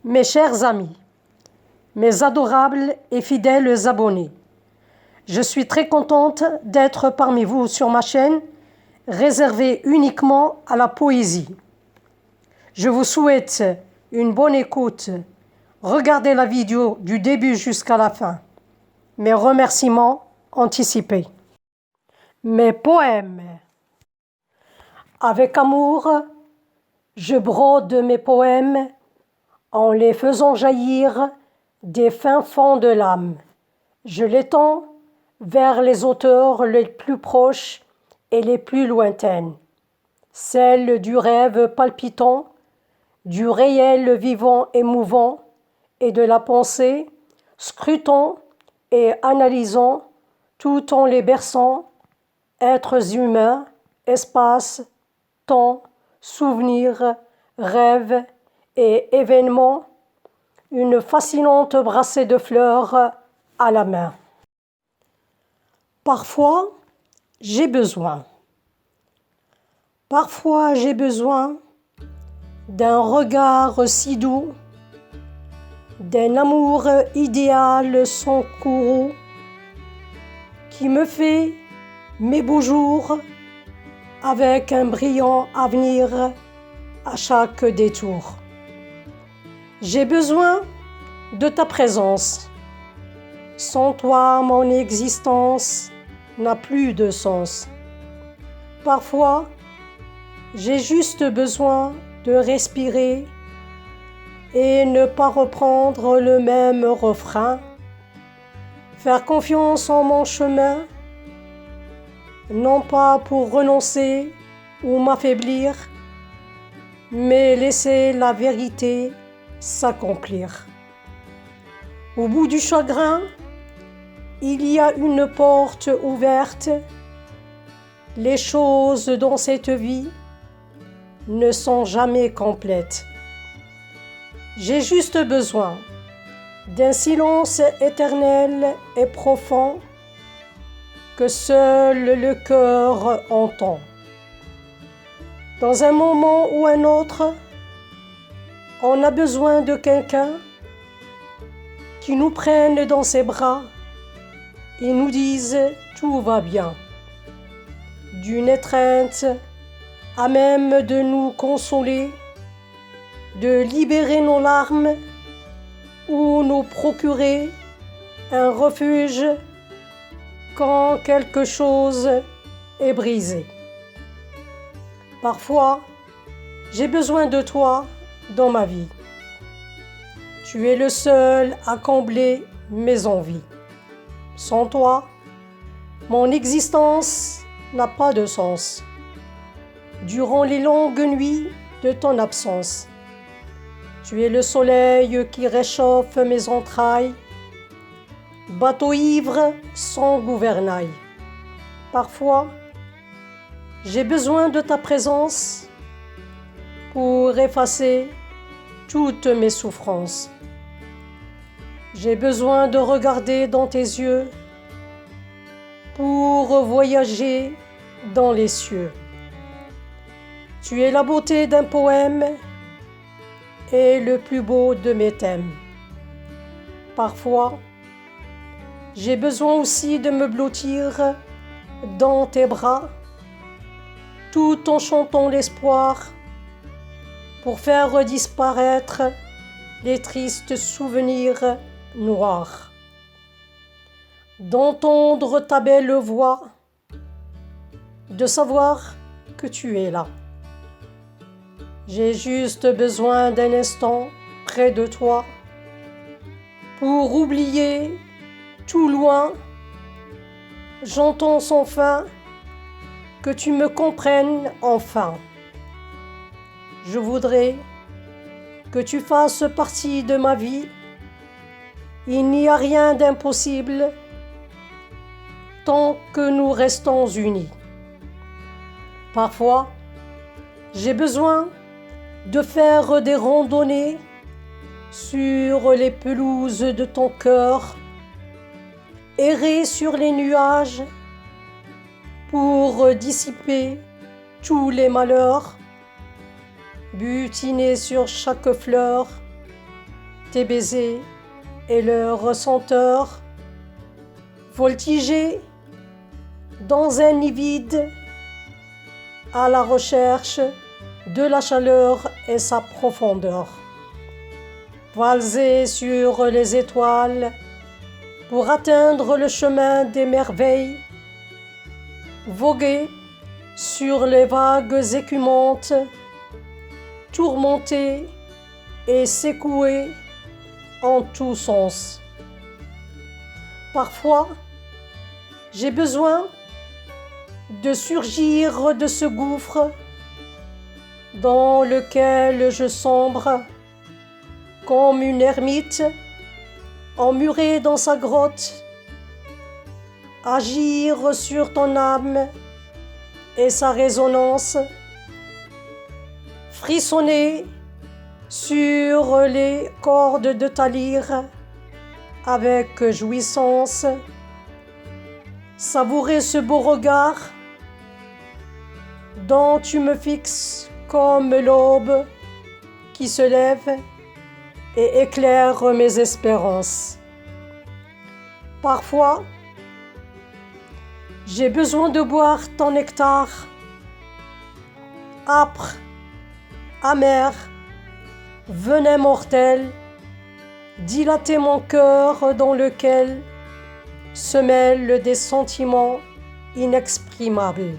Mes chers amis, mes adorables et fidèles abonnés, je suis très contente d'être parmi vous sur ma chaîne réservée uniquement à la poésie. Je vous souhaite une bonne écoute. Regardez la vidéo du début jusqu'à la fin. Mes remerciements anticipés. Mes poèmes. Avec amour, je brode mes poèmes en les faisant jaillir des fins fonds de l'âme. Je les tends vers les auteurs les plus proches et les plus lointaines, celles du rêve palpitant, du réel vivant et mouvant, et de la pensée, scrutant et analysant, tout en les berçant, êtres humains, espace, temps, souvenirs, rêves et événements, une fascinante brassée de fleurs à la main. Parfois, j'ai besoin d'un regard si doux, d'un amour idéal sans courroux, qui me fait mes beaux jours avec un brillant avenir à chaque détour. J'ai besoin de ta présence. Sans toi, mon existence n'a plus de sens. Parfois, j'ai juste besoin de respirer et ne pas reprendre le même refrain. Faire confiance en mon chemin, non pas pour renoncer ou m'affaiblir, mais laisser la vérité s'accomplir. Au bout du chagrin, il y a une porte ouverte. Les choses dans cette vie ne sont jamais complètes. J'ai juste besoin d'un silence éternel et profond que seul le cœur entend. Dans un moment ou un autre, on a besoin de quelqu'un qui nous prenne dans ses bras et nous dise « tout va bien ». D'une étreinte à même de nous consoler, de libérer nos larmes ou nous procurer un refuge quand quelque chose est brisé. Parfois, j'ai besoin de toi dans ma vie. Tu es le seul à combler mes envies. Sans toi, mon existence n'a pas de sens. Durant les longues nuits de ton absence, tu es le soleil qui réchauffe mes entrailles, bateau ivre sans gouvernail. Parfois, j'ai besoin de ta présence pour effacer toutes mes souffrances. J'ai besoin de regarder dans tes yeux pour voyager dans les cieux. Tu es la beauté d'un poème et le plus beau de mes thèmes. Parfois, j'ai besoin aussi de me blottir dans tes bras, tout en chantant l'espoir pour faire disparaître les tristes souvenirs noirs. D'entendre ta belle voix, de savoir que tu es là. J'ai juste besoin d'un instant près de toi pour oublier tout loin. J'entends sans fin que tu me comprennes enfin. Je voudrais que tu fasses partie de ma vie. Il n'y a rien d'impossible tant que nous restons unis. Parfois, j'ai besoin de faire des randonnées sur les pelouses de ton cœur, errer sur les nuages pour dissiper tous les malheurs, butiner sur chaque fleur tes baisers et leur senteur, voltiger dans un nid vide à la recherche de la chaleur et sa profondeur. Valser sur les étoiles pour atteindre le chemin des merveilles, voguer sur les vagues écumantes, tourmenter et secouer en tous sens. Parfois, j'ai besoin de surgir de ce gouffre dans lequel je sombre comme une ermite emmurée dans sa grotte, agir sur ton âme et sa résonance, frissonner sur les cordes de ta lyre avec jouissance, savourer ce beau regard dont tu me fixes comme l'aube qui se lève et éclaire mes espérances. Parfois, j'ai besoin de boire ton nectar, âpre, amer, venin mortel, dilater mon cœur dans lequel se mêlent des sentiments inexprimables.